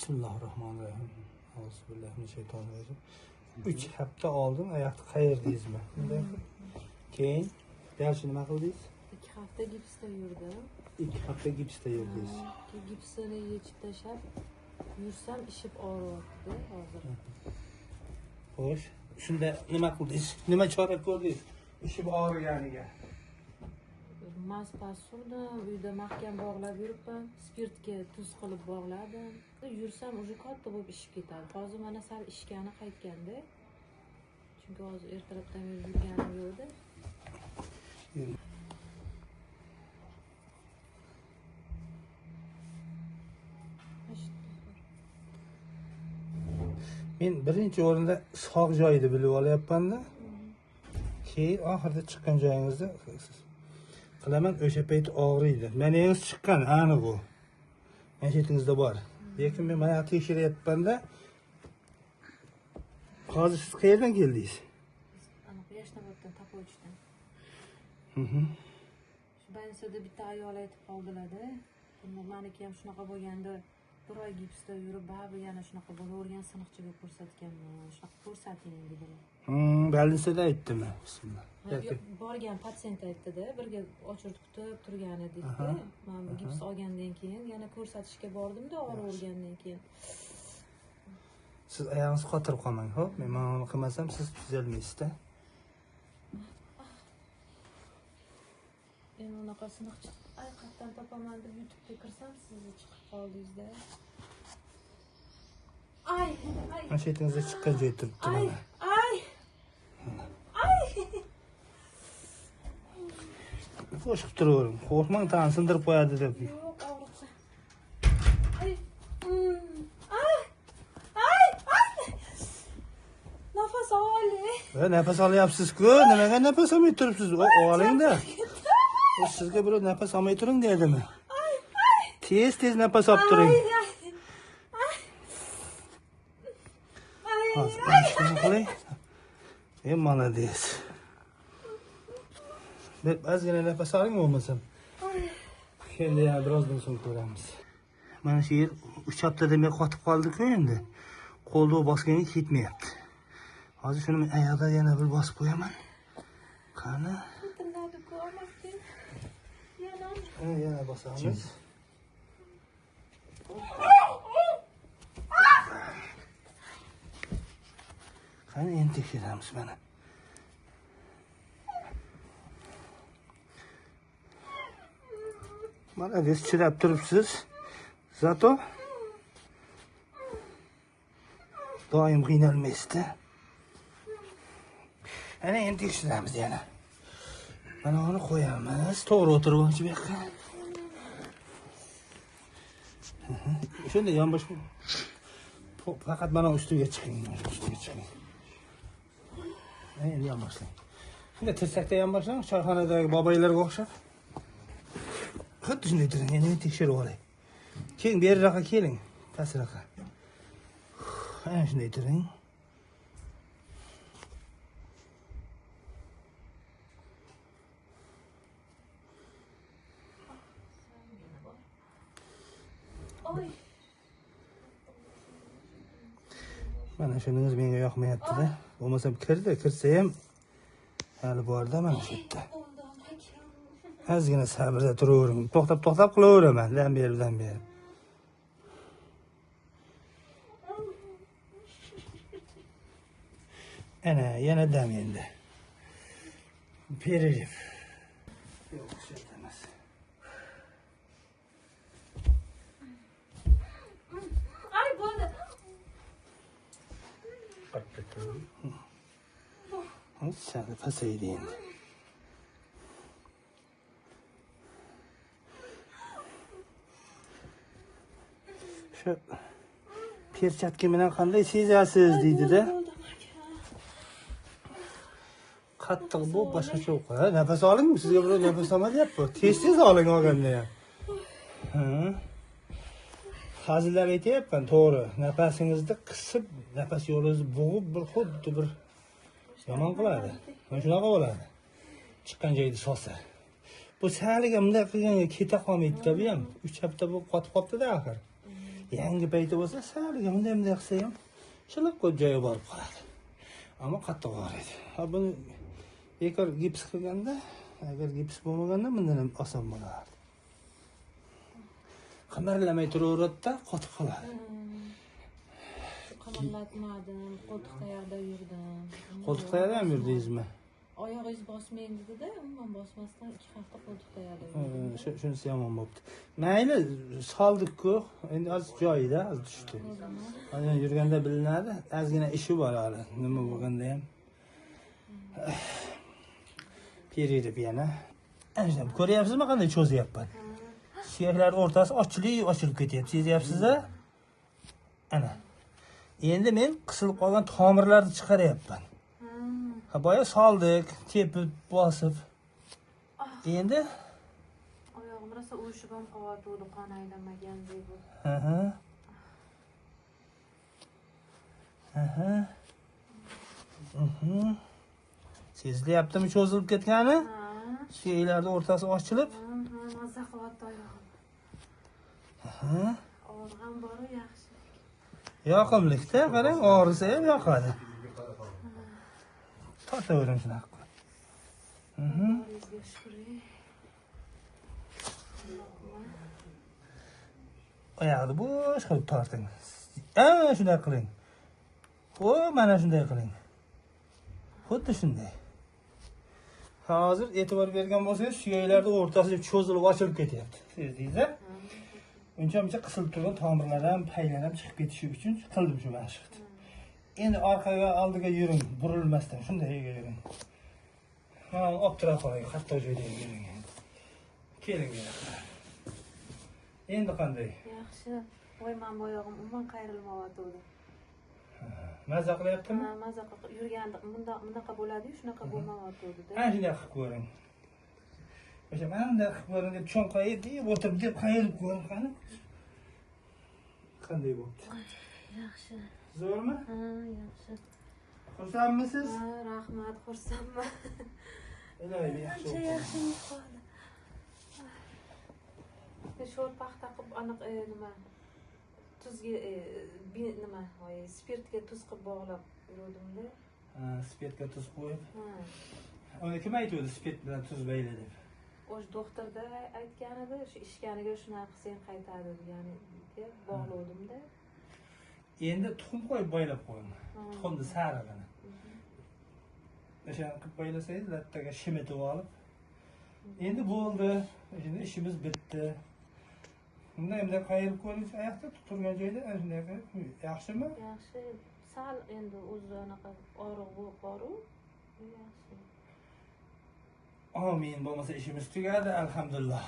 Bismillahirrahmanirrahim. Euzubillahimineşşeytanirracim. 3 hafta oldin oyoqni qayerdingizmi? Keyin yaxshi nima qildingiz? 2 hafta gipsda yurdim. 2 hafta gipsda yurdingiz. Gipsini yechib tashlab yursam ishib og'riyapti hozir. Xo'sh, shunda nima qildingiz? Nima chora ko'rdingiz? Ishib og'riganiga. Maspa surdim, uyda mahkam bog'lab yuribman. Spirtga tuz qilib bog'ladim. Yursam уже katta bo'lib ishib ketadi. Hozir mana sal ishgani qaytganda. Chunki hozir ertalabdan beri yurganim yo'qdi. Men birinchi o'rinda sog' joyini bilib olyapman-da. Keyin oxirida chiqqan joyingizda qilaman, o'sha payt og'riydi. Meningiz chiqqan, aniq bu. Mashitingizda bor. Lekin men mana tekshiryapman-da. Hozir siz qayerdan keldingiz? Aniq Yashnoboddan Tapochdan. Shu Banisada bitta ayol aytib qoldilar-da. Meniki ham shunaqa bo'lganda bir oy gipsda yurib, baribir yana shunaqa bo'lavergan siniqchiga ko'rsatganman. Shunaqa ko'rsating dedilar. Balinsada aytdimi? Bismillah. Borgan patsient aytdi-da, birga ochirib kutib turgan edik-da. Men gips olgandan keyin yana ko'rsatishga bordim-da, og'rigandan keyin. Siz oyog'ingizni qotirib qolmang, xo'p? Men uni qilmasam siz tuzalmaysiz-da. Men unaqa siniqchi qayerdan topaman deb YouTube'ga kirsam, siz chiqib qoldingiz-da. Ay, ay. Mashitingizda chiqqan joy turibdi mana. Ay. Ay. Qo'shib turavering. Qo'rqmang, tag'in sindirib qo'yadi deb. Yo'q, og'riqsa. Ay. Ay. Ay. Ay. Nafas oling. Nafas olyapsiz-ku. Nimaga nafas olmay turibsiz? Oling-da. Sizga bir nafas olmay turing dedimi? Tez nafas olib turing. Hozir shuni qiling. Молодец. Ozgina nafas oling bo'lmasam. Endi yana birozdan so'ng ko'ramiz. Mana shu yer 3 haftadan beri qotib qoldi-ku endi. Qo'lda bosganga ketmayapti. Hozir shuni men oyoqda yana bir bosib qo'yaman. Qani? Yana bosamiz. Qani endi tekshiramiz mana. Mana biz chidab turibsiz. Zato doim qiynalmaysiz-da. Ana endi tekshiramiz yana. Mana uni qo'yamiz. To'g'ri o'tirib bu yoqqa. Shunda yonbosh faqat mana ustiga chiqing. Ustiga chiqing. Endi yonboshlang. Shunda tirsakda yonboshlang, choyxonadagi boboylarga o'xshab. Xuddi shunday turing. Endi tekshirib olay. Keyin beriroqqa keling. Pastroqqa. Ana shunday turing. Mana shuningiz menga yoqmayapti-da. Bo'lmasam kirsa ham hali bor-da mana shu yerda. Ozgina sabrda turavering. To'xtab qilaveraman. Dan berib. Ana, yana dam endi. Pererif. Yo'q, emas. Ay, bo'ldi. Sen pasaydi endi. Shu perchatki bilan qanday sezasiz deydi-da. Qattiq bu boshqacha o'qi. Nafas oling, sizga bir nafas olmayapti. Tez oling olganda ham. Hazillar aytyapman, to'g'ri. Nafasingizni qisib, nafas yo'lingizni bo'g'ib, bir xuddi bir yomon qiladi. Mana shunaqa bo'ladi. Chiqqan joyda solsa. Bu saliga bunday qilganga keta qolmaydi-da bu ham. 3 hafta bo'lib qotib qolibdi-da axir. Yangi payti bo'lsa, saliga bunday qilsa ham shilib qo'yib joyiga borib qoladi. Ammo qattiq og'riydi. Ha buni bekor gips qilganda, agar gips bo'lmaganda bundan ham oson bo'lardi. Qimirlamay turaveradi-da, qotib qoladi. Qimirlatmadim, qo'ltiq tayoqda yurdim. Qo'ltiq tayoqda ham yurdingizmi? Oyog'ingiz bosmang dedi-da, umuman bosmasdan 2 hafta qo'ltiq tayoqda yurdim. Shunisi yomon bo'pti. Mayli, soldik-ku. Endi hozir joyida, hozir tushdi. Hozir yurganda bilinadi. Ozgina ishi bor hali. Nima bo'lganda ham. Periydi yana. Ana ko'ryapsizmi qanday cho'zyapman? Suyaklar o'rtasi ochilib ketyapti. Sezyapsiz-a? Ana. Endi men qisilib qolgan tomirlarni chiqaryapman. Ha boya soldik, tepib, bosib. Endi Oyog'im rosa o'shib ham qolyapti, qon aylanmagandek bu. Sezilyaptimi cho'zilib ketgani? Suyaklarning o'rtasi ochilib. Mazza qilyapti oyog'im. Og'ir ham bor-u, yaxshi. Yoqimlikda, qarang, og'risa ham yoqadi. Tortavering shunaqa qilib. Allohga shukr. Oyoqni bo'sh qilib torting. Shunday qiling. Mana shunday qiling. Xuddi shunday. Hozir e'tibor bergan bo'lsangiz, suyaklarning o'rtasi cho'zilib ochilib ketyapti. Sezdingiz-a? Uncha-muncha qisilib turgan tomirlar ham, paylar ham chiqib ketishi uchun qildim shu mashqni. Endi orqaga, oldiga yuring, burilmasdan shunday yuring. Mana olib tura qoling, qattiq joyda yuring. Keling yana. Endi qanday? Yaxshi. Voy, men bu oyog'im umuman qayrilmayapti. Mazza qilyaptimi? Mazza qilib yurganda bunaqa bo'ladi-yu, shunaqa bo'lmayapti-da. Ana shunday qilib ko'ring. O'sha mana bunday qilib ko'ring deb cho'nqayib deb o'tirib deb qayilib ko'ring qani. Qanday bo'ldi? Yaxshi. Zo'rmi? Yaxshi. Xursandmisiz? Rahmat, xursandman. Iloyim yaxshi. Ancha yaxshi qoldi. Sho'r paxta qilib aniq nima tuzga nima spirtga tuz qilib bog'lab yurdim-da. Spirtga tuz qo'yib. Uni kim aytdi spirt bilan tuz bayla deb? O'sha doktorda aytgan edi, shu ishganiga shunaqa qilsang qaytadi degani deb bog'lavdim-da. Endi tuxum qo'yib baylab qo'ying. Tuxumni sarig'ini. O'sha qilib baylasangiz, lattaga shimitib olib. Endi bo'ldi. Endi ishimiz bitdi. Bunday qayirib ko'ring, oyoqda turgan joyda ana shunday qilib. Yaxshimi? Yaxshi. Sal endi o'zi anaqa og'riq bor-u. Yaxshi. Amin, bo'lmasa ishimiz tugadi, alhamdulillah.